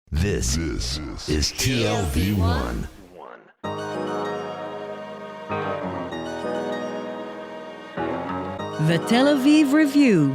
This is TLV1. The Tel Aviv Review.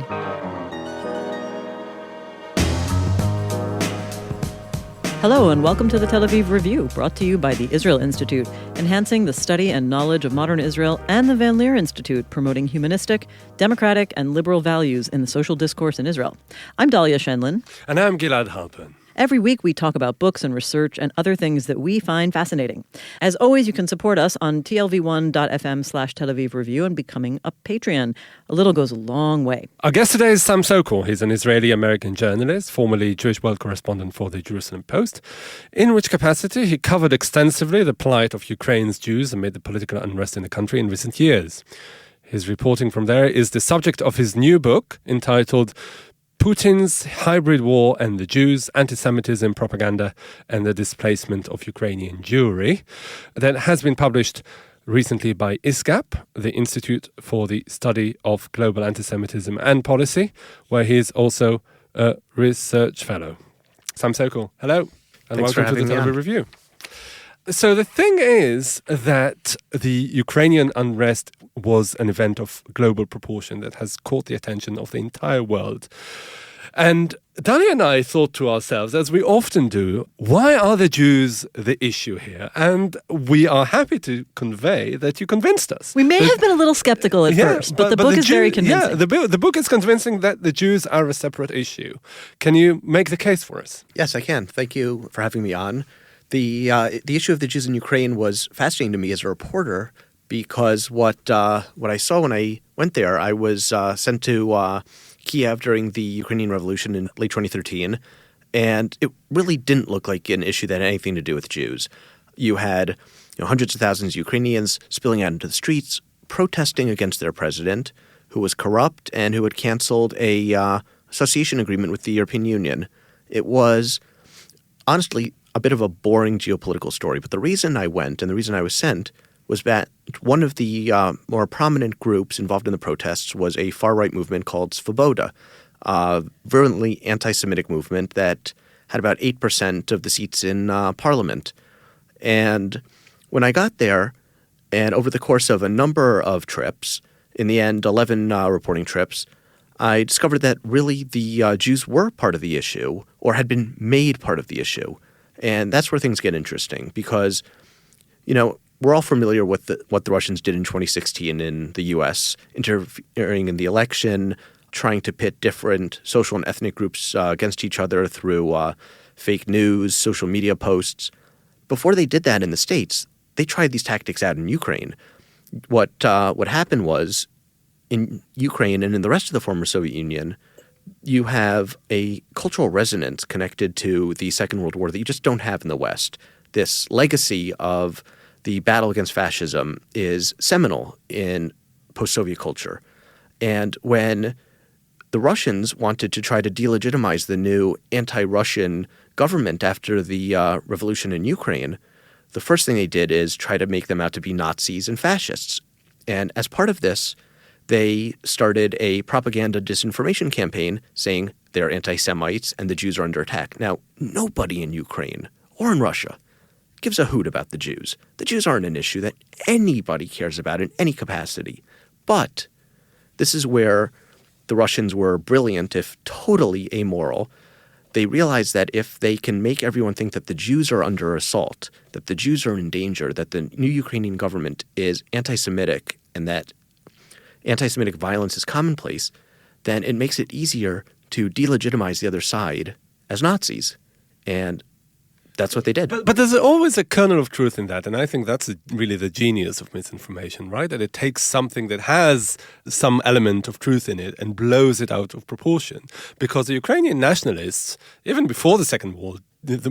Hello and welcome to the Tel Aviv Review, brought to you by the Israel Institute, enhancing the study and knowledge of modern Israel, and the Van Leer Institute, promoting humanistic, democratic, and liberal values in the social discourse in Israel. I'm Dahlia Shenlin. And I'm Gilad Halpern. Every week we talk about books and research and other things that we find fascinating. As always, you can support us on tlv1.fm/Tel Aviv Review and becoming a Patreon. A little goes a long way. Our guest today is Sam Sokol. He's an Israeli-American journalist, formerly Jewish world correspondent for the Jerusalem Post, in which capacity he covered extensively the plight of Ukraine's Jews amid the political unrest in the country in recent years. His reporting from there is the subject of his new book entitled Putin's Hybrid War and the Jews, Antisemitism, Propaganda, and the Displacement of Ukrainian Jewry, that has been published recently by ISGAP, the Institute for the Study of Global Antisemitism and Policy, where he is also a research fellow. Sam Sokol, hello, and Thanks welcome to the Tel Aviv Review. So the thing is that the Ukrainian unrest was an event of global proportion that has caught the attention of the entire world. And Dahlia and I thought to ourselves, as we often do, why are the Jews the issue here? And we are happy to convey that you convinced us. We may have been a little skeptical at first, but the book is very convincing. Yeah, the book is convincing that the Jews are a separate issue. Can you make the case for us? Yes, I can. Thank you for having me on. The issue of the Jews in Ukraine was fascinating to me as a reporter because what I saw when I went there, I was sent to Kiev during the Ukrainian Revolution in late 2013, and it really didn't look like an issue that had anything to do with Jews. You had hundreds of thousands of Ukrainians spilling out into the streets, protesting against their president, who was corrupt and who had canceled a association agreement with the European Union. It was, honestly, a bit of a boring geopolitical story. But the reason I went and the reason I was sent was that one of the more prominent groups involved in the protests was a far-right movement called Svoboda, a virulently anti-Semitic movement that had about 8% of the seats in parliament. And when I got there, and over the course of a number of trips, in the end 11 reporting trips, I discovered that really the Jews were part of the issue or had been made part of the issue. And that's where things get interesting because, we're all familiar with what the Russians did in 2016 in the U.S., interfering in the election, trying to pit different social and ethnic groups against each other through fake news, social media posts. Before they did that in the States, they tried these tactics out in Ukraine. What happened was, in Ukraine and in the rest of the former Soviet Union, you have a cultural resonance connected to the Second World War that you just don't have in the West. This legacy of the battle against fascism is seminal in post-Soviet culture. And when the Russians wanted to try to delegitimize the new anti-Russian government after the revolution in Ukraine, the first thing they did is try to make them out to be Nazis and fascists. And as part of this, they started a propaganda disinformation campaign saying they're anti-Semites and the Jews are under attack. Now, nobody in Ukraine or in Russia gives a hoot about the Jews. The Jews aren't an issue that anybody cares about in any capacity. But this is where the Russians were brilliant, if totally amoral. They realized that if they can make everyone think that the Jews are under assault, that the Jews are in danger, that the new Ukrainian government is anti-Semitic and that anti-Semitic violence is commonplace, then it makes it easier to delegitimize the other side as Nazis. And that's what they did. But there's always a kernel of truth in that, and I think that's really the genius of misinformation, right? That it takes something that has some element of truth in it and blows it out of proportion. Because the Ukrainian nationalists, even before the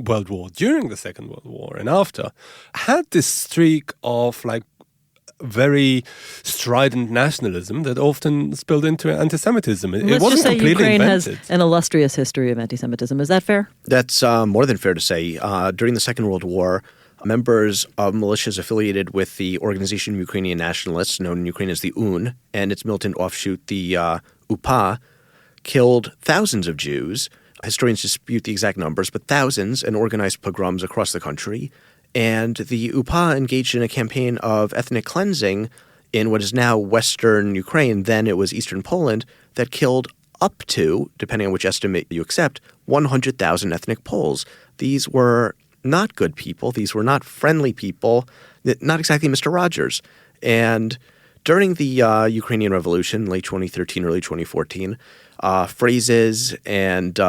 World War, during the Second World War and after, had this streak of very strident nationalism that often spilled into anti-Semitism. Let's just say Ukraine has an illustrious history of anti-Semitism. Is that fair? That's more than fair to say. During the Second World War, members of militias affiliated with the Organization of Ukrainian Nationalists, known in Ukraine as the UN, and its militant offshoot, the UPA, killed thousands of Jews Historians dispute the exact numbers, but thousands, and organized pogroms across the country. And the UPA engaged in a campaign of ethnic cleansing in what is now Western Ukraine. Then it was Eastern Poland, that killed up to, depending on which estimate you accept, 100,000 ethnic Poles. These were not good people. These were not friendly people, not exactly Mr. Rogers. And during the Ukrainian Revolution, late 2013, early 2014, phrases and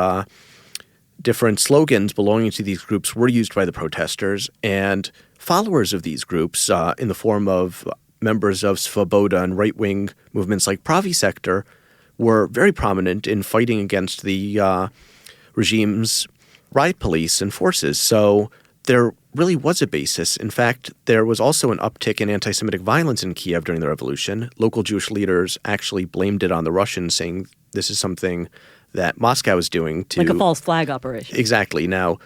different slogans belonging to these groups were used by the protesters, and followers of these groups in the form of members of Svoboda and right-wing movements like Pravi Sector were very prominent in fighting against the regime's riot police and forces. So there really was a basis. In fact, there was also an uptick in anti-Semitic violence in Kiev during the revolution. Local Jewish leaders actually blamed it on the Russians, saying this is something that Moscow is doing to— like a false flag operation. Exactly. Now,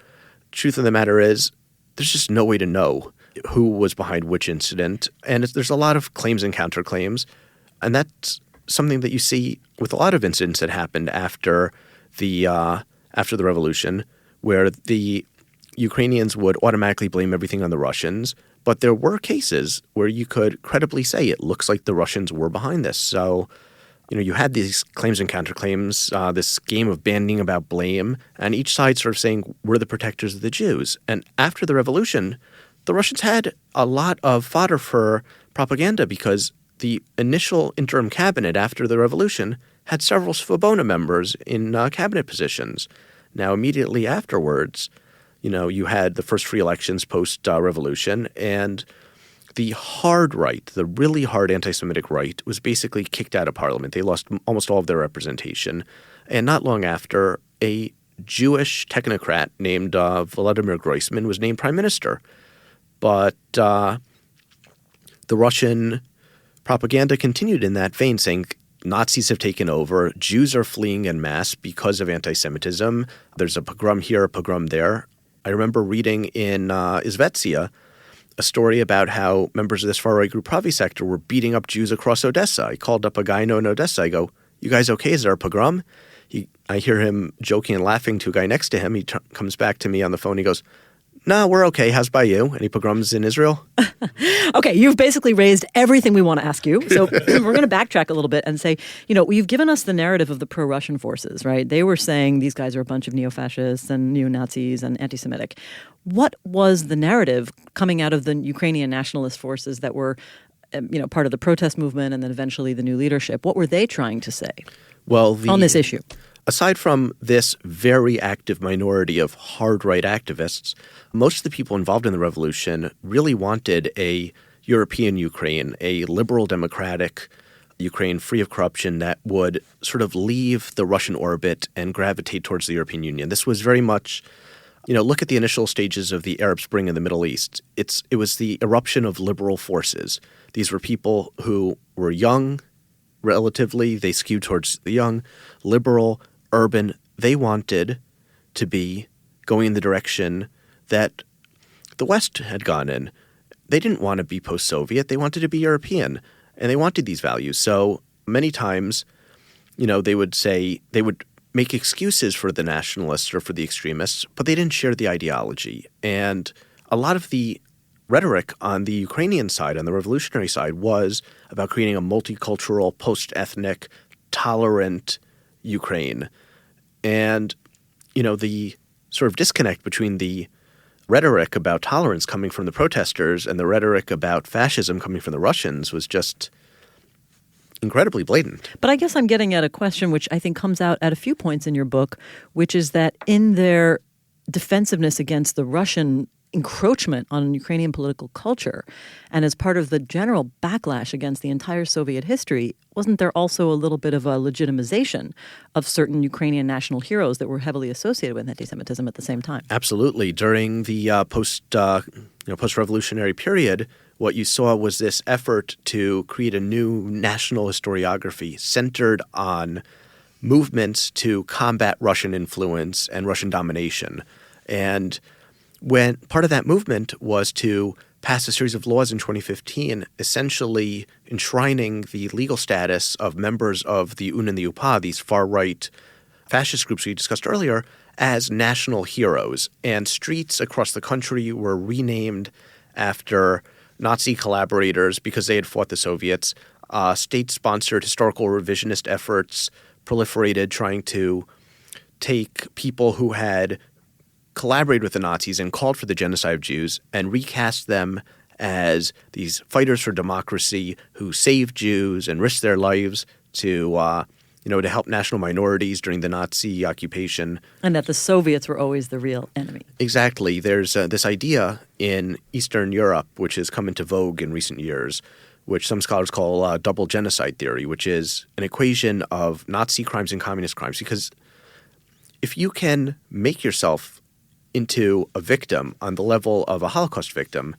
truth of the matter is, there's just no way to know who was behind which incident. And there's a lot of claims and counterclaims. And that's something that you see with a lot of incidents that happened after the revolution, where the Ukrainians would automatically blame everything on the Russians. But there were cases where you could credibly say it looks like the Russians were behind this. So, you had these claims and counterclaims, this game of banding about blame, and each side sort of saying, we're the protectors of the Jews. And after the revolution, the Russians had a lot of fodder for propaganda because the initial interim cabinet after the revolution had several Svoboda members in cabinet positions. Now, immediately afterwards, you had the first free elections post-revolution, and the hard right, the really hard anti-Semitic right, was basically kicked out of parliament. They lost almost all of their representation. And not long after, a Jewish technocrat named Vladimir Groisman was named prime minister. But the Russian propaganda continued in that vein, saying Nazis have taken over, Jews are fleeing en masse because of anti-Semitism. There's a pogrom here, a pogrom there. I remember reading in Izvestia a story about how members of this far-right group, Pravi Sector, were beating up Jews across Odessa. I called up a guy I know in Odessa. I go, you guys okay? Is there a pogrom? I hear him joking and laughing to a guy next to him. He comes back to me on the phone. He goes, no, we're okay. How's by you? Any pogroms in Israel? Okay, you've basically raised everything we want to ask you. So we're going to backtrack a little bit and say, you've given us the narrative of the pro-Russian forces, right? They were saying these guys are a bunch of neo-fascists and neo-Nazis and anti-Semitic. What was the narrative coming out of the Ukrainian nationalist forces that were, part of the protest movement and then eventually the new leadership? What were they trying to say on this issue? Aside from this very active minority of hard-right activists, most of the people involved in the revolution really wanted a European Ukraine, a liberal democratic Ukraine free of corruption that would sort of leave the Russian orbit and gravitate towards the European Union. This was very much, look at the initial stages of the Arab Spring in the Middle East. It was the eruption of liberal forces. These were people who were young, relatively. They skewed towards the young, liberal, urban. They wanted to be going in the direction that the West had gone in. They didn't want to be post-Soviet. They wanted to be European, and they wanted these values. So many times, they would make excuses for the nationalists or for the extremists, but they didn't share the ideology. And a lot of the rhetoric on the Ukrainian side, on the revolutionary side, was about creating a multicultural, post-ethnic, tolerant Ukraine. And, the sort of disconnect between the rhetoric about tolerance coming from the protesters and the rhetoric about fascism coming from the Russians was just incredibly blatant. But I guess I'm getting at a question which I think comes out at a few points in your book, which is that in their defensiveness against the Russian encroachment on Ukrainian political culture, and as part of the general backlash against the entire Soviet history, wasn't there also a little bit of a legitimization of certain Ukrainian national heroes that were heavily associated with anti-Semitism at the same time? Absolutely. During the post-revolutionary period, what you saw was this effort to create a new national historiography centered on movements to combat Russian influence and Russian domination. And when part of that movement was to pass a series of laws in 2015, essentially enshrining the legal status of members of the UN and the UPA, these far-right fascist groups we discussed earlier, as national heroes, and streets across the country were renamed after Nazi collaborators because they had fought the Soviets. State-sponsored historical revisionist efforts proliferated, trying to take people who had collaborated with the Nazis and called for the genocide of Jews and recast them as these fighters for democracy who saved Jews and risked their lives to help national minorities during the Nazi occupation. And that the Soviets were always the real enemy. Exactly. There's this idea in Eastern Europe, which has come into vogue in recent years, which some scholars call double genocide theory, which is an equation of Nazi crimes and communist crimes. Because if you can make yourself into a victim on the level of a Holocaust victim,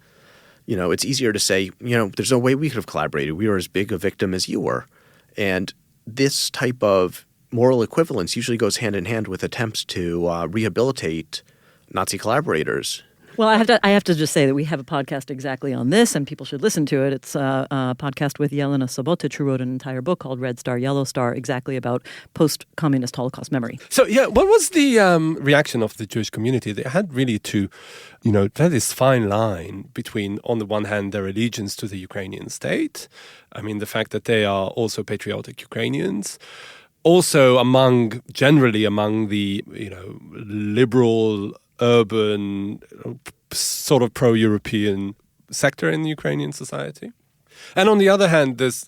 it's easier to say, there's no way we could have collaborated. We were as big a victim as you were. And this type of moral equivalence usually goes hand in hand with attempts to rehabilitate Nazi collaborators. Well, I have to just say that we have a podcast exactly on this, and people should listen to it. It's a podcast with Jelena Sobotic, who wrote an entire book called Red Star, Yellow Star, exactly about post-communist Holocaust memory. So, what was the reaction of the Jewish community? They had really to, there's this fine line between, on the one hand, their allegiance to the Ukrainian state. I mean, the fact that they are also patriotic Ukrainians. Also generally among the, liberal, urban, sort of pro-European sector in the Ukrainian society. And on the other hand, there's,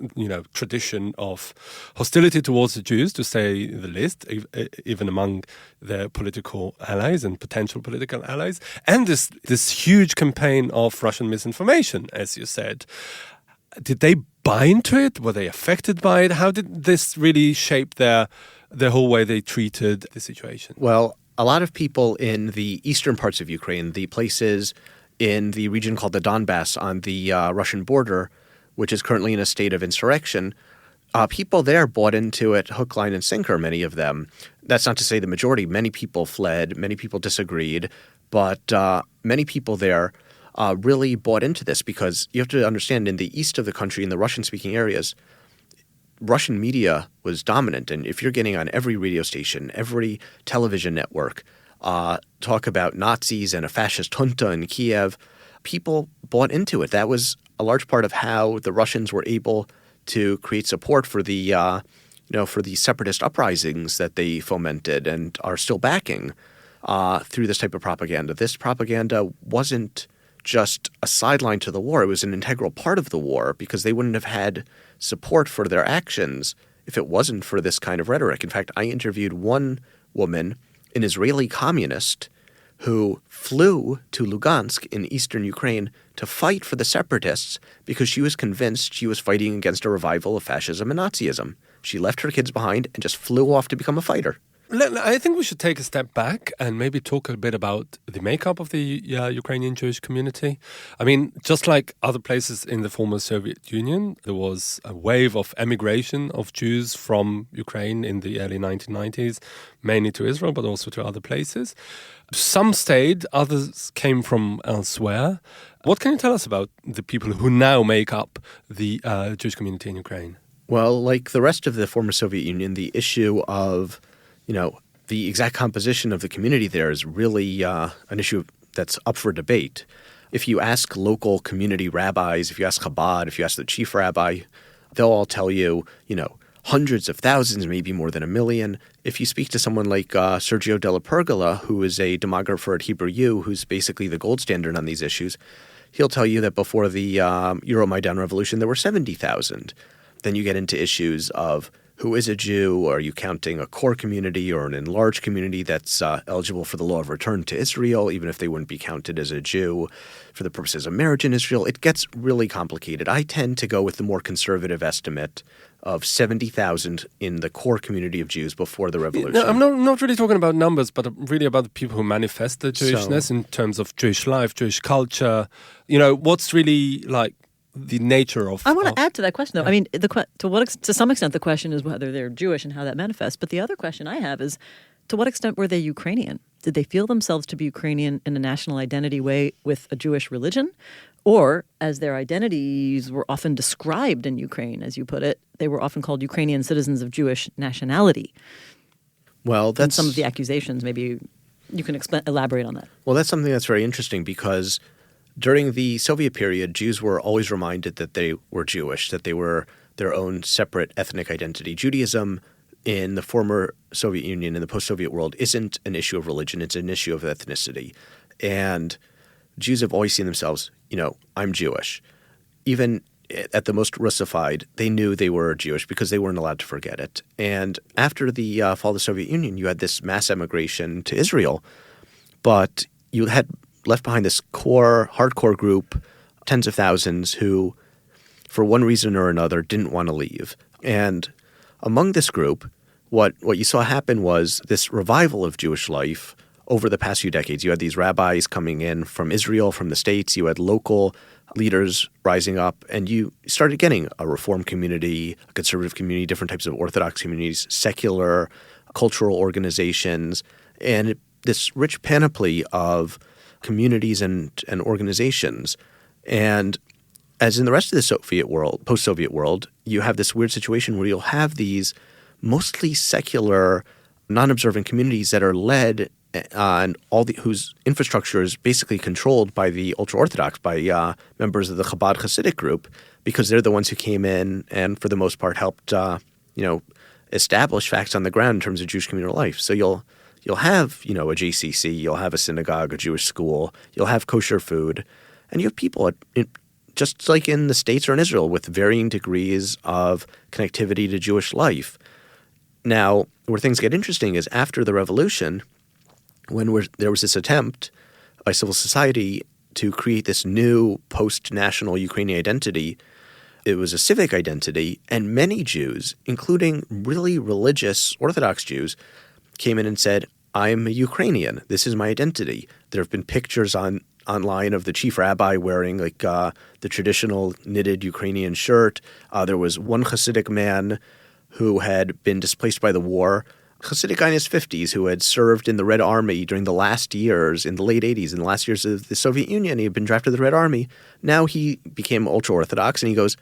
tradition of hostility towards the Jews, to say the least, even among their political allies and potential political allies. And this huge campaign of Russian misinformation, as you said. Did they buy into it? Were they affected by it? How did this really shape their whole way they treated the situation? Well, a lot of people in the eastern parts of Ukraine, the places in the region called the Donbass on the Russian border, which is currently in a state of insurrection, people there bought into it hook, line, and sinker, many of them. That's not to say the majority. Many people fled. Many people disagreed. But many people there really bought into this, because you have to understand, in the east of the country, in the Russian-speaking areas, Russian media was dominant. And if you're getting on every radio station, every television network, talk about Nazis and a fascist junta in Kiev, people bought into it. That was a large part of how the Russians were able to create support for the separatist uprisings that they fomented and are still backing through this type of propaganda. This propaganda wasn't just a sideline to the war. It was an integral part of the war, because they wouldn't have had support for their actions if it wasn't for this kind of rhetoric. In fact, I interviewed one woman, an Israeli communist, who flew to Lugansk in eastern Ukraine to fight for the separatists because she was convinced she was fighting against a revival of fascism and Nazism. She left her kids behind and just flew off to become a fighter. I think we should take a step back and maybe talk a bit about the makeup of the Ukrainian Jewish community. I mean, just like other places in the former Soviet Union, there was a wave of emigration of Jews from Ukraine in the early 1990s, mainly to Israel, but also to other places. Some stayed, others came from elsewhere. What can you tell us about the people who now make up the Jewish community in Ukraine? Well, like the rest of the former Soviet Union, the issue of the exact composition of the community there is really an issue that's up for debate. If you ask local community rabbis, if you ask Chabad, if you ask the chief rabbi, they'll all tell you, hundreds of thousands, maybe more than 1 million. If you speak to someone like Sergio Della Pergola, who is a demographer at Hebrew U, who's basically the gold standard on these issues, he'll tell you that before the Euromaidan revolution, there were 70,000. Then you get into issues of who is a Jew? Are you counting a core community or an enlarged community that's eligible for the law of return to Israel, even if they wouldn't be counted as a Jew for the purposes of marriage in Israel? It gets really complicated. I tend to go with the more conservative estimate of 70,000 in the core community of Jews before the revolution. No, I'm not really talking about numbers, but really about the people who manifest the Jewishness in terms of Jewish life, Jewish culture. What's really like the nature of... I want to add to that question, though. I mean, to some extent, the question is whether they're Jewish and how that manifests. But the other question I have is, to what extent were they Ukrainian? Did they feel themselves to be Ukrainian in a national identity way with a Jewish religion? Or, as their identities were often described in Ukraine, as you put it, they were often called Ukrainian citizens of Jewish nationality. Well, that's... And some of the accusations maybe You can elaborate on that. Well, that's something that's very interesting because during the Soviet period, Jews were always reminded that they were Jewish, that they were their own separate ethnic identity. Judaism in the former Soviet Union, in the post-Soviet world, isn't an issue of religion. It's an issue of ethnicity. And Jews have always seen themselves, I'm Jewish. Even at the most Russified, they knew they were Jewish because they weren't allowed to forget it. And after the fall of the Soviet Union, you had this mass emigration to Israel, but you had left behind this hardcore group, tens of thousands, who, for one reason or another, didn't want to leave. And among this group, what you saw happen was this revival of Jewish life over the past few decades. You had these rabbis coming in from Israel, from the States. You had local leaders rising up, and you started getting a Reform community, a conservative community, different types of Orthodox communities, secular, cultural organizations, and this rich panoply of communities and organizations. And as in the rest of the Soviet world, post-Soviet world, you have this weird situation where you'll have these mostly secular, non-observant communities that are led and whose infrastructure is basically controlled by the ultra-Orthodox, by members of the Chabad Hasidic group, because they're the ones who came in and, for the most part, helped establish facts on the ground in terms of Jewish communal life. So you'll have a JCC, you'll have a synagogue, a Jewish school, you'll have kosher food, and you have people just like in the States or in Israel with varying degrees of connectivity to Jewish life. Now, where things get interesting is after the revolution, when there was this attempt by civil society to create this new post-national Ukrainian identity. It was a civic identity, and many Jews, including really religious Orthodox Jews, came in and said, I'm a Ukrainian. This is my identity. There have been pictures online of the chief rabbi wearing the traditional knitted Ukrainian shirt. There was one Hasidic man who had been displaced by the war, Hasidic guy in his 50s who had served in the Red Army during the last years, in the late 80s, in the last years of the Soviet Union. He had been drafted to the Red Army. Now he became ultra-Orthodox, and he goes,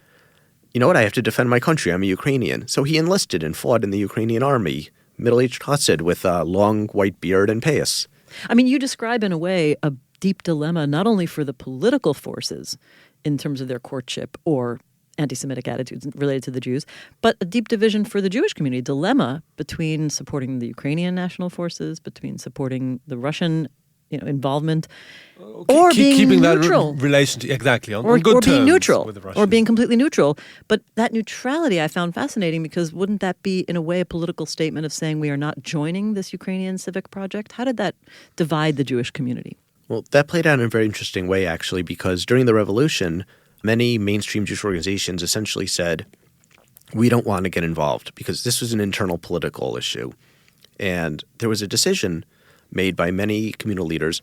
you know what, I have to defend my country. I'm a Ukrainian. So he enlisted and fought in the Ukrainian army, middle-aged Hasid with a long white beard and payas. I mean, you describe in a way a deep dilemma not only for the political forces in terms of their courtship or anti-Semitic attitudes related to the Jews, but a deep division for the Jewish community, dilemma between supporting the Ukrainian national forces, between supporting the Russian involvement, or being neutral. Relation exactly, on good or terms being neutral, with the Russians. or being completely neutral. But that neutrality I found fascinating because wouldn't that be, in a way, a political statement of saying we are not joining this Ukrainian civic project? How did that divide the Jewish community? Well, that played out in a very interesting way, actually, because during the revolution, many mainstream Jewish organizations essentially said, we don't want to get involved because this was an internal political issue. And there was a decision made by many communal leaders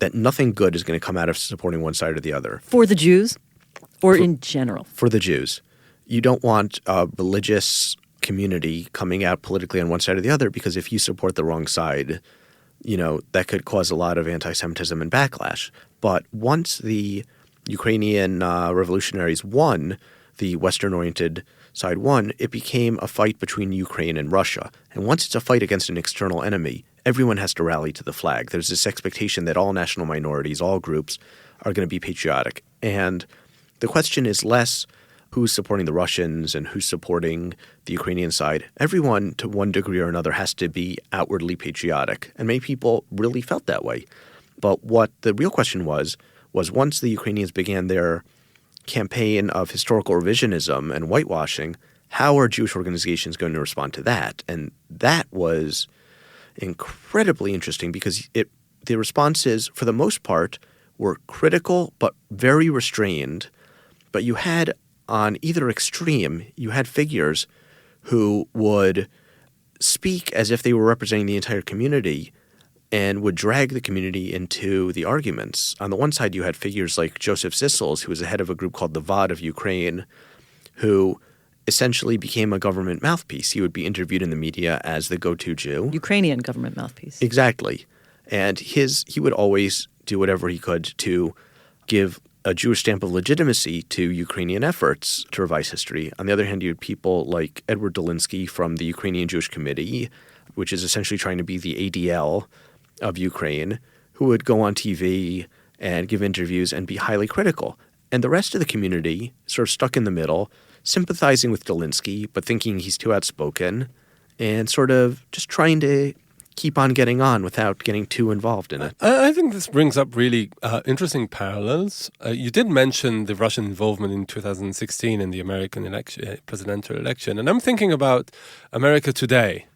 that nothing good is going to come out of supporting one side or the other. For the Jews or in general? For the Jews. You don't want a religious community coming out politically on one side or the other because if you support the wrong side, that could cause a lot of anti-Semitism and backlash. But once the Ukrainian revolutionaries won, the Western-oriented side won, it became a fight between Ukraine and Russia. And once it's a fight against an external enemy, everyone has to rally to the flag. There's this expectation that all national minorities, all groups, are going to be patriotic. And the question is less who's supporting the Russians and who's supporting the Ukrainian side. Everyone, to one degree or another, has to be outwardly patriotic. And many people really felt that way. But what the real question was once the Ukrainians began their campaign of historical revisionism and whitewashing, how are Jewish organizations going to respond to that? And that was incredibly interesting because the responses, for the most part, were critical but very restrained. But you had, on either extreme, you had figures who would speak as if they were representing the entire community and would drag the community into the arguments. On the one side, you had figures like Joseph Sissels, who was the head of a group called the VOD of Ukraine, who essentially became a government mouthpiece. He would be interviewed in the media as the go-to Jew. Ukrainian government mouthpiece. Exactly. And he would always do whatever he could to give a Jewish stamp of legitimacy to Ukrainian efforts to revise history. On the other hand, you had people like Edward Dolinsky from the Ukrainian Jewish Committee, which is essentially trying to be the ADL of Ukraine who would go on TV and give interviews and be highly critical. And the rest of the community sort of stuck in the middle, sympathizing with Zelensky, but thinking he's too outspoken and sort of just trying to keep on getting on without getting too involved in it. I think this brings up really interesting parallels. You did mention the Russian involvement in 2016 in the American presidential election. And I'm thinking about America today,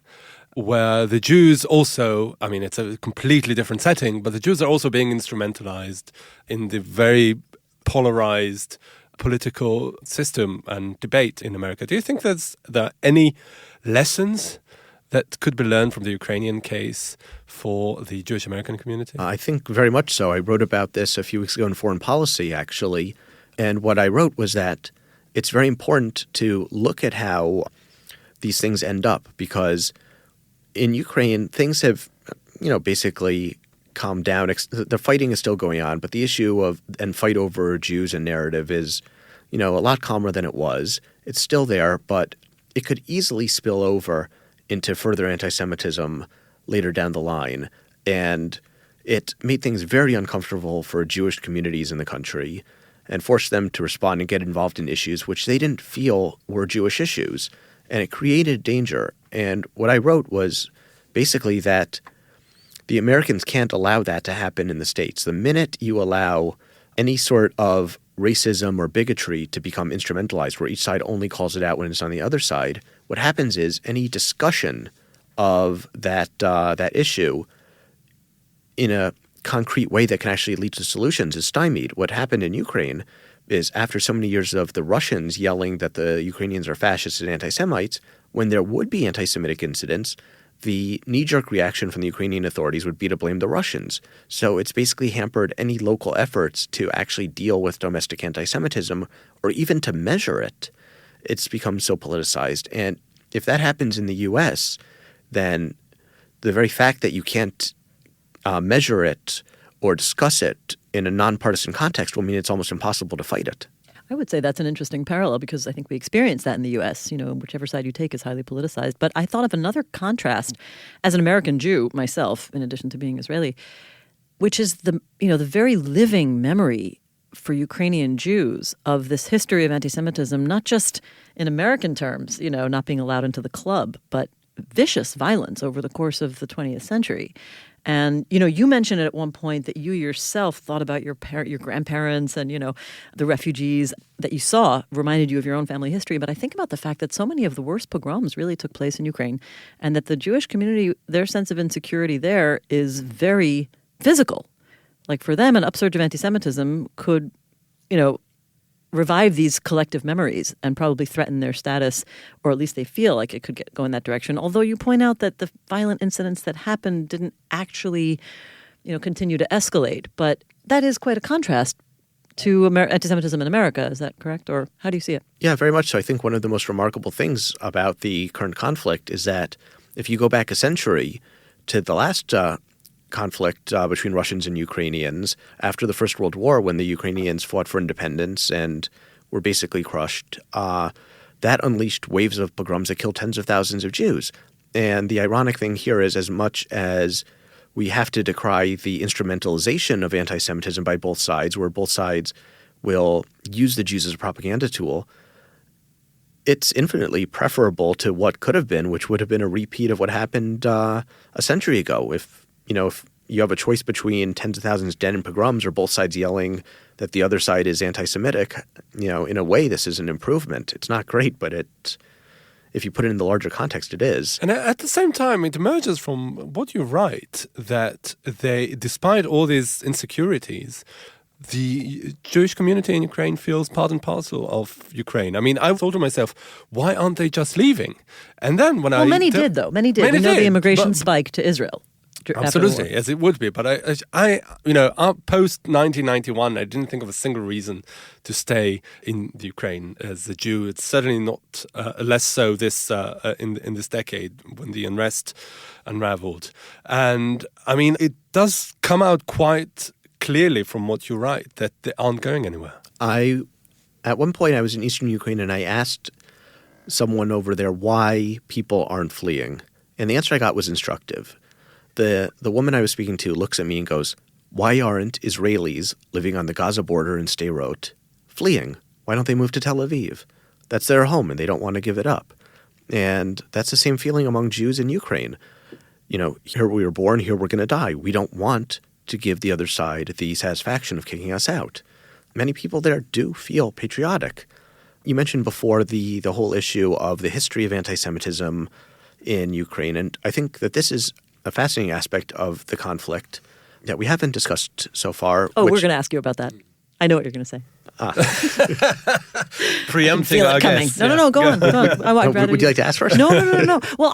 where the Jews also, I mean, it's a completely different setting, but the Jews are also being instrumentalized in the very polarized political system and debate in America. Do you think there are any lessons that could be learned from the Ukrainian case for the Jewish American community? I think very much so. I wrote about this a few weeks ago in Foreign Policy, actually. And what I wrote was that it's very important to look at how these things end up, because in Ukraine, things have, basically calmed down. The fighting is still going on, but the issue of and fight over Jews and narrative is, a lot calmer than it was. It's still there, but it could easily spill over into further anti-Semitism later down the line. And it made things very uncomfortable for Jewish communities in the country and forced them to respond and get involved in issues which they didn't feel were Jewish issues. And it created danger. And what I wrote was basically that the Americans can't allow that to happen in the States. The minute you allow any sort of racism or bigotry to become instrumentalized, where each side only calls it out when it's on the other side, what happens is any discussion of that issue in a concrete way that can actually lead to solutions is stymied. What happened in Ukraine is, after so many years of the Russians yelling that the Ukrainians are fascists and anti-Semites, when there would be anti-Semitic incidents, the knee-jerk reaction from the Ukrainian authorities would be to blame the Russians. So it's basically hampered any local efforts to actually deal with domestic anti-Semitism or even to measure it. It's become so politicized. And if that happens in the U.S., then the very fact that you can't measure it or discuss it in a nonpartisan context will mean it's almost impossible to fight it. I would say that's an interesting parallel because I think we experience that in the U.S. Whichever side you take is highly politicized. But I thought of another contrast as an American Jew myself, in addition to being Israeli, which is the very living memory for Ukrainian Jews of this history of anti-Semitism, not just in American terms, not being allowed into the club, but vicious violence over the course of the 20th century. And, you mentioned at one point that you yourself thought about your grandparents and, the refugees that you saw reminded you of your own family history. But I think about the fact that so many of the worst pogroms really took place in Ukraine and that the Jewish community, their sense of insecurity there is very physical. Like for them, an upsurge of anti-Semitism could, revive these collective memories and probably threaten their status, or at least they feel like it could go in that direction. Although you point out that the violent incidents that happened didn't actually, continue to escalate. But that is quite a contrast to anti-Semitism in America. Is that correct? Or how do you see it? Yeah, very much so. I think one of the most remarkable things about the current conflict is that if you go back a century to the last conflict between Russians and Ukrainians after the First World War, when the Ukrainians fought for independence and were basically crushed, that unleashed waves of pogroms that killed tens of thousands of Jews. And the ironic thing here is, as much as we have to decry the instrumentalization of anti-Semitism by both sides, where both sides will use the Jews as a propaganda tool, it's infinitely preferable to what could have been, which would have been a repeat of what happened a century ago. If you have a choice between tens of thousands dead in pogroms or both sides yelling that the other side is anti-Semitic, in a way, this is an improvement. It's not great, but if you put it in the larger context, it is. And at the same time, it emerges from what you write that despite all these insecurities, the Jewish community in Ukraine feels part and parcel of Ukraine. I mean, I thought to myself, why aren't they just leaving? And then many did, though. Many did. The immigration spike to Israel. Absolutely, as it would be. But I post 1991, I didn't think of a single reason to stay in the Ukraine as a Jew. It's certainly not less so this in this decade when the unrest unraveled. And I mean, it does come out quite clearly from what you write that they aren't going anywhere. At one point, I was in eastern Ukraine and I asked someone over there why people aren't fleeing. And the answer I got was instructive. the woman I was speaking to looks at me and goes, "Why aren't Israelis living on the Gaza border in Sderot fleeing? Why don't they move to Tel Aviv? That's their home and they don't want to give it up." And that's the same feeling among Jews in Ukraine. Here we were born, here we're going to die. We don't want to give the other side the satisfaction of kicking us out. Many people there do feel patriotic. You mentioned before the whole issue of the history of anti-Semitism in Ukraine, and I think that this is a fascinating aspect of the conflict that we haven't discussed so far. Oh, we're going to ask you about that. I know what you're going to say. Preempting our guests. No, go on. Would you like to ask first? No. Well,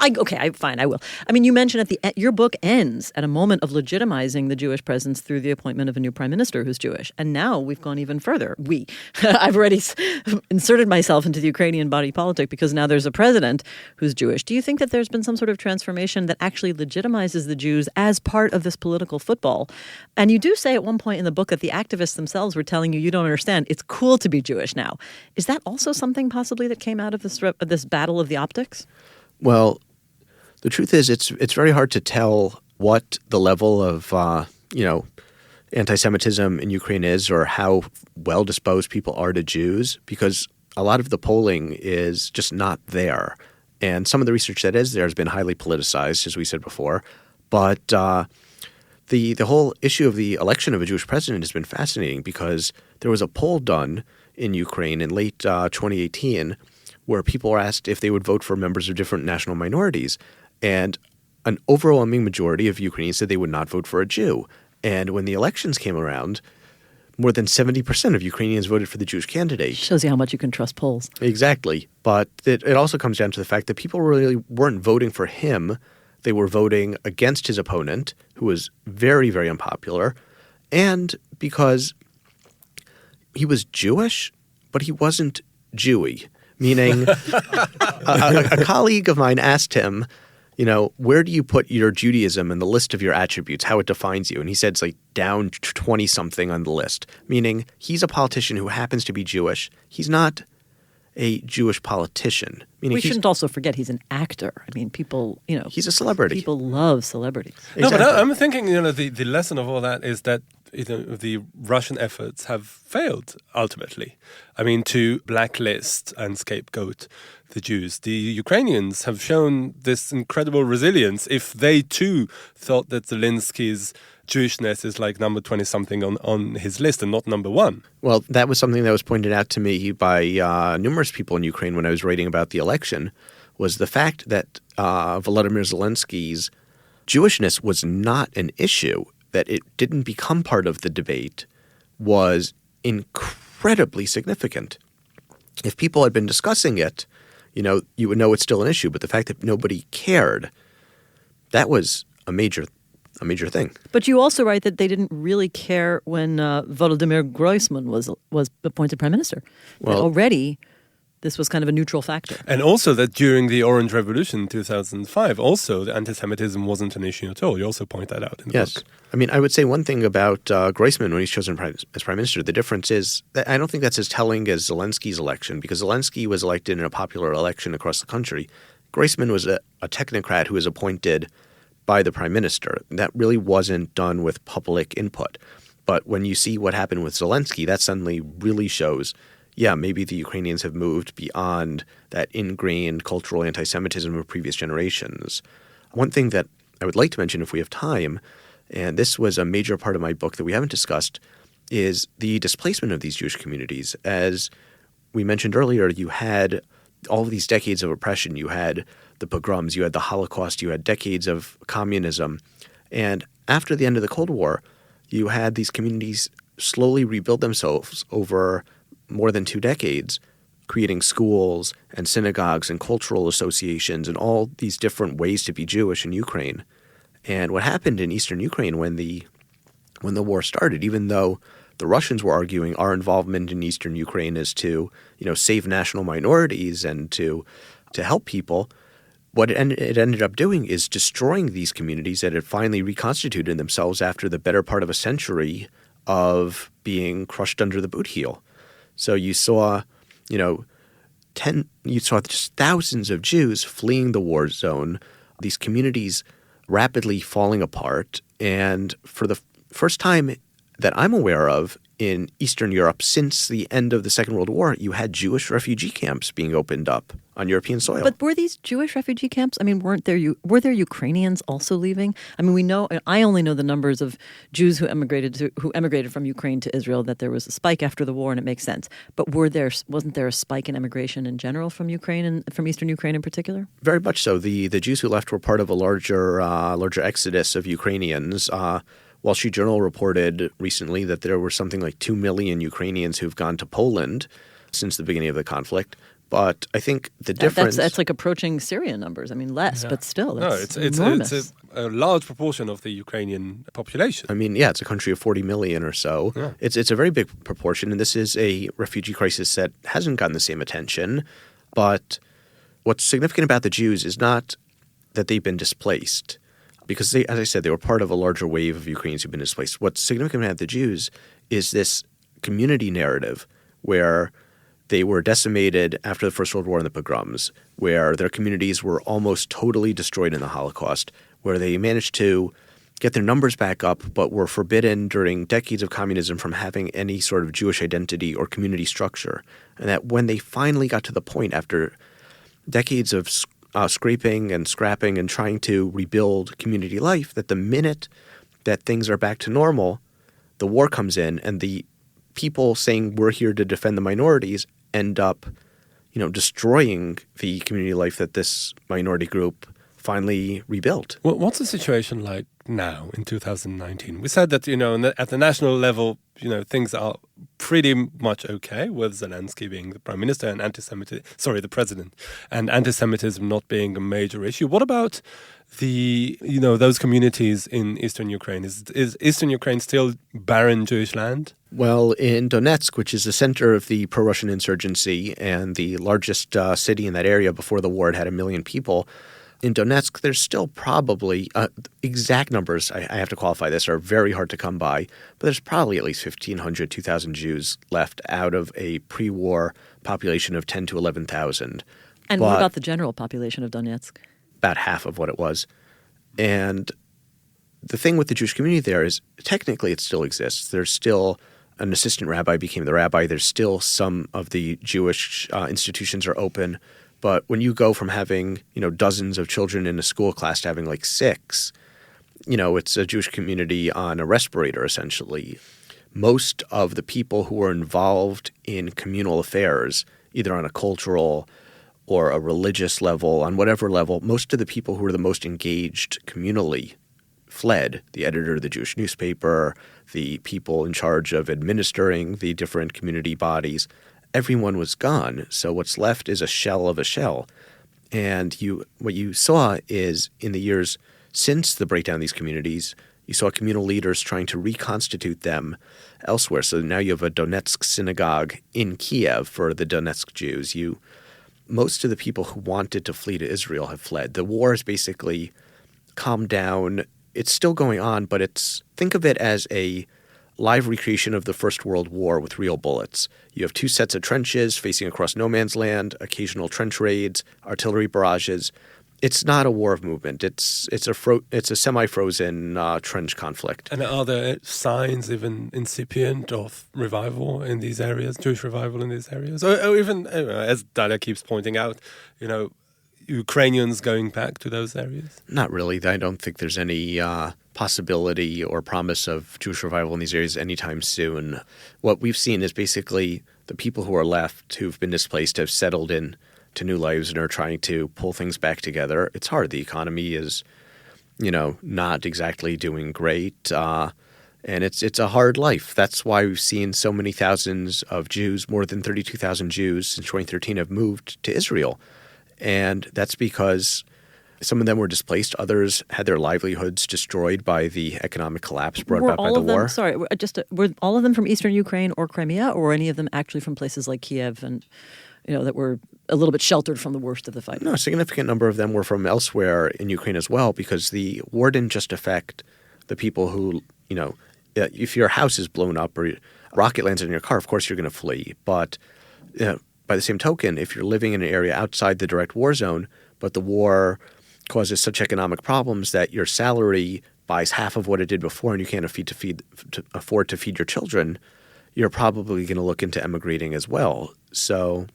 fine, I will. I mean, you mentioned your book ends at a moment of legitimizing the Jewish presence through the appointment of a new prime minister who's Jewish. And now we've gone even further. I've already inserted myself into the Ukrainian body politic because now there's a president who's Jewish. Do you think that there's been some sort of transformation that actually legitimizes the Jews as part of this political football? And you do say at one point in the book that the activists themselves were telling you don't understand. It's cool to be Jewish now. Is that also something possibly that came out of this battle of the optics? Well, the truth is it's very hard to tell what the level of anti-Semitism in Ukraine is or how well disposed people are to Jews because a lot of the polling is just not there. And some of the research that is there has been highly politicized, as we said before. But the whole issue of the election of a Jewish president has been fascinating because there was a poll done in Ukraine in late 2018 where people were asked if they would vote for members of different national minorities. And an overwhelming majority of Ukrainians said they would not vote for a Jew. And when the elections came around, more than 70% of Ukrainians voted for the Jewish candidate. Shows you how much you can trust polls. Exactly. But it also comes down to the fact that people really weren't voting for him. They were voting against his opponent, who was very, very unpopular, and because he was Jewish, but he wasn't Jewy, meaning a colleague of mine asked him, where do you put your Judaism in the list of your attributes, how it defines you? And he said it's like down 20-something on the list, meaning he's a politician who happens to be Jewish. He's not a Jewish politician. We shouldn't also forget he's an actor. I mean, people, he's a celebrity. People love celebrities. Exactly. No, but I'm thinking, the lesson of all that is that the Russian efforts have failed ultimately. I mean, to blacklist and scapegoat the Jews. The Ukrainians have shown this incredible resilience. If they too thought that Zelensky's Jewishness is like number 20-something on his list and not number one. Well, that was something that was pointed out to me by numerous people in Ukraine when I was writing about the election, was the fact that Volodymyr Zelensky's Jewishness was not an issue, that it didn't become part of the debate, was incredibly significant. If people had been discussing it, you would know it's still an issue, but the fact that nobody cared, that was a major thing. But you also write that they didn't really care when Volodymyr Groysman was appointed prime minister. Well, already, this was kind of a neutral factor. And also that during the Orange Revolution in 2005, also the anti-Semitism wasn't an issue at all. You also point that out in the book. I mean, I would say one thing about Groysman when he's chosen as prime minister, the difference is that I don't think that's as telling as Zelensky's election, because Zelensky was elected in a popular election across the country. Groysman was a technocrat who was appointed by the prime minister. That really wasn't done with public input. But when you see what happened with Zelensky, that suddenly really shows, maybe the Ukrainians have moved beyond that ingrained cultural anti-Semitism of previous generations. One thing that I would like to mention if we have time, and this was a major part of my book that we haven't discussed, is the displacement of these Jewish communities. As we mentioned earlier, you had all of these decades of oppression. You had the pogroms, you had the Holocaust, you had decades of communism. And after the end of the Cold War, you had these communities slowly rebuild themselves over more than 2 decades, creating schools and synagogues and cultural associations and all these different ways to be Jewish in Ukraine. And what happened in eastern Ukraine when the war started, even though the Russians were arguing our involvement in eastern Ukraine is to, save national minorities and to help people, what it ended up doing is destroying these communities that had finally reconstituted themselves after the better part of a century of being crushed under the boot heel. So you saw, just thousands of Jews fleeing the war zone. These communities rapidly falling apart. And for the first time that I'm aware of in Eastern Europe since the end of the Second World War, you had Jewish refugee camps being opened up on European soil. But were these Jewish refugee camps? I mean, were there Ukrainians also leaving? I mean, I only know the numbers of Jews who emigrated from Ukraine to Israel, that there was a spike after the war, and it makes sense. But wasn't there a spike in emigration in general from Ukraine and from Eastern Ukraine in particular? Very much so. The Jews who left were part of a larger exodus of Ukrainians. Wall Street Journal reported recently that there were something like 2 million Ukrainians who've gone to Poland since the beginning of the conflict. But I think the difference— That's like approaching Syrian numbers. I mean, less, but still, it's enormous. It's a large proportion of the Ukrainian population. I mean, yeah, it's a country of 40 million or so. Yeah. It's a very big proportion, and this is a refugee crisis that hasn't gotten the same attention. But what's significant about the Jews is not that they've been displaced, because they, as I said, they were part of a larger wave of Ukrainians who've been displaced. What's significant about the Jews is this community narrative where they were decimated after the First World War and the pogroms, where their communities were almost totally destroyed in the Holocaust, where they managed to get their numbers back up but were forbidden during decades of communism from having any sort of Jewish identity or community structure. And that when they finally got to the point after decades of scraping and scrapping and trying to rebuild community life, that the minute that things are back to normal, the war comes in and the people saying we're here to defend the minorities end up, destroying the community life that this minority group finally rebuilt. Well, what's the situation like now in 2019? We said that, at the national level, things are pretty much okay, with Zelensky being the prime minister and the president, and anti-Semitism not being a major issue. What about those communities in Eastern Ukraine? Is Eastern Ukraine still barren Jewish land? Well, in Donetsk, which is the center of the pro-Russian insurgency and the largest city in that area before the war, it had 1 million people. In Donetsk, there's still probably exact numbers, I have to qualify this, are very hard to come by, but there's probably at least 1,500, 2,000 Jews left out of a pre-war population of 10 to 11,000. And what about the general population of Donetsk? About half of what it was. And the thing with the Jewish community there is technically it still exists. There's still an assistant rabbi became the rabbi. There's still some of the Jewish institutions are open. But when you go from having, dozens of children in a school class to having like 6, it's a Jewish community on a respirator, essentially. Most of the people who are involved in communal affairs, either on a cultural or a religious level, on whatever level, most of the people who are the most engaged communally fled. The editor of the Jewish newspaper, the people in charge of administering the different community bodies, everyone was gone. So what's left is a shell of a shell. And what you saw is in the years since the breakdown of these communities, you saw communal leaders trying to reconstitute them elsewhere. So now you have a Donetsk synagogue in Kiev for the Donetsk Jews. Most of the people who wanted to flee to Israel have fled. The war has basically calmed down. It's still going on, but think of it as a live recreation of the First World War with real bullets. You have 2 sets of trenches facing across no man's land, occasional trench raids, artillery barrages. It's not a war of movement. It's a semi-frozen trench conflict. And are there signs, even incipient, of revival in these areas, Jewish revival in these areas? Or even, as Dalia keeps pointing out, Ukrainians going back to those areas? Not really. I don't think there's any possibility or promise of Jewish revival in these areas anytime soon. What we've seen is basically the people who are left who've been displaced have settled in to new lives and are trying to pull things back together. It's hard. The economy is, not exactly doing great. And it's a hard life. That's why we've seen so many thousands of Jews, more than 32,000 Jews since 2013 have moved to Israel. And that's because some of them were displaced. Others had their livelihoods destroyed by the economic collapse brought about by the war. Were all of them from Eastern Ukraine or Crimea, or any of them actually from places like Kiev and, that were a little bit sheltered from the worst of the fight? No, a significant number of them were from elsewhere in Ukraine as well, because the war didn't just affect the people who, if your house is blown up or a rocket lands in your car, of course you're going to flee. But by the same token, if you're living in an area outside the direct war zone, but the war causes such economic problems that your salary buys half of what it did before and you can't afford to feed your children, you're probably going to look into emigrating as well. So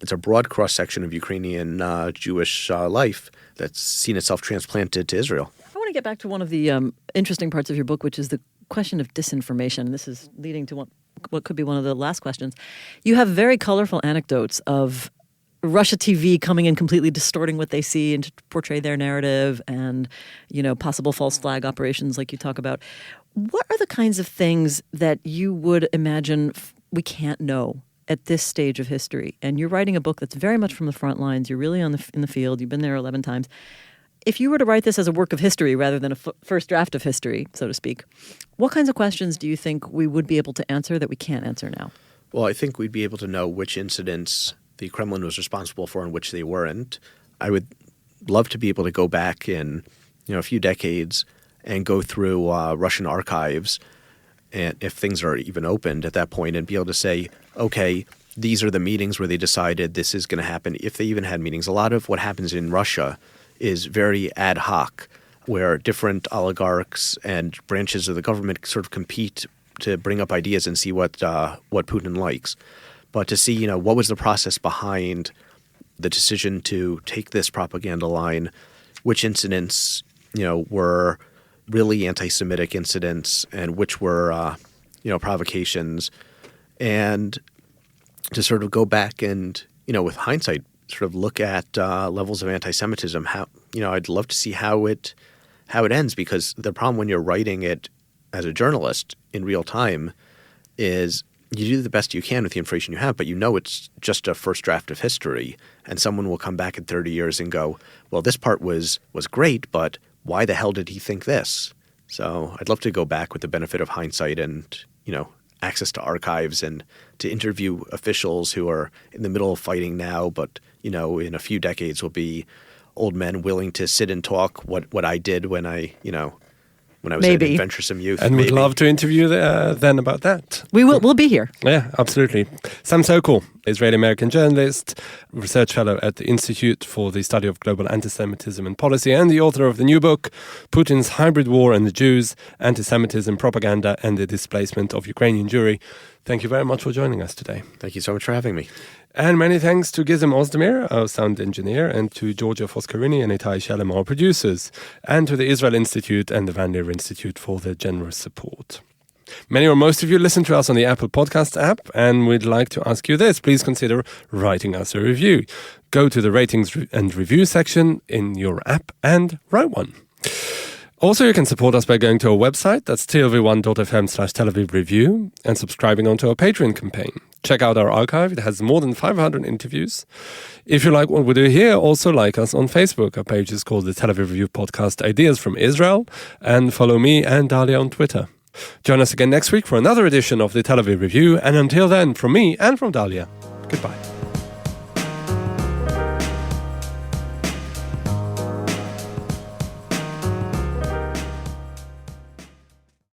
it's a broad cross-section of Ukrainian Jewish life that's seen itself transplanted to Israel. I want to get back to one of the interesting parts of your book, which is the question of disinformation. This is leading to what could be one of the last questions. You have very colorful anecdotes of Russia TV coming in completely distorting what they see and to portray their narrative and, possible false flag operations like you talk about. What are the kinds of things that you would imagine we can't know at this stage of history? And you're writing a book that's very much from the front lines. You're really in the field. You've been there 11 times. If you were to write this as a work of history rather than a first draft of history, so to speak, what kinds of questions do you think we would be able to answer that we can't answer now? Well, I think we'd be able to know which incidents the Kremlin was responsible for and which they weren't. I would love to be able to go back in, a few decades and go through Russian archives, and if things are even opened at that point, and be able to say, okay, these are the meetings where they decided this is going to happen, if they even had meetings. A lot of what happens in Russia is very ad hoc, where different oligarchs and branches of the government sort of compete to bring up ideas and see what Putin likes. But to see, what was the process behind the decision to take this propaganda line, which incidents, were really anti-Semitic incidents and which were, provocations, and to sort of go back and, with hindsight, sort of look at levels of anti-Semitism. How, I'd love to see how it ends, because the problem when you're writing it as a journalist in real time is you do the best you can with the information you have, but it's just a first draft of history, and someone will come back in 30 years and go, well, this part was great, but why the hell did he think this? So I'd love to go back with the benefit of hindsight and, access to archives and to interview officials who are in the middle of fighting now, but, in a few decades will be old men willing to sit and talk what I did when I was an adventuresome youth. And we'd love to interview then about that. We'll be here. Yeah, absolutely. Sam Sokol, Israeli-American journalist, research fellow at the Institute for the Study of Global Antisemitism and Policy, and the author of the new book, Putin's Hybrid War and the Jews, Antisemitism, Propaganda, and the Displacement of Ukrainian Jewry. Thank you very much for joining us today. Thank you so much for having me. And many thanks to Gizem Ozdemir, our sound engineer, and to Georgia Foscarini and Itai Shalem, our producers, and to the Israel Institute and the Van Leer Institute for their generous support. Many or most of you listen to us on the Apple Podcast app, and we'd like to ask you this. Please consider writing us a review. Go to the ratings and review section in your app and write one. Also, you can support us by going to our website, that's tlv1.fm/Tel Aviv Review, and subscribing onto our Patreon campaign. Check out our archive. It has more than 500 interviews. If you like what we do here, also like us on Facebook. Our page is called the Tel Aviv Review Podcast Ideas from Israel, and follow me and Dalia on Twitter. Join us again next week for another edition of the Tel Aviv Review, and until then, from me and from Dalia, goodbye.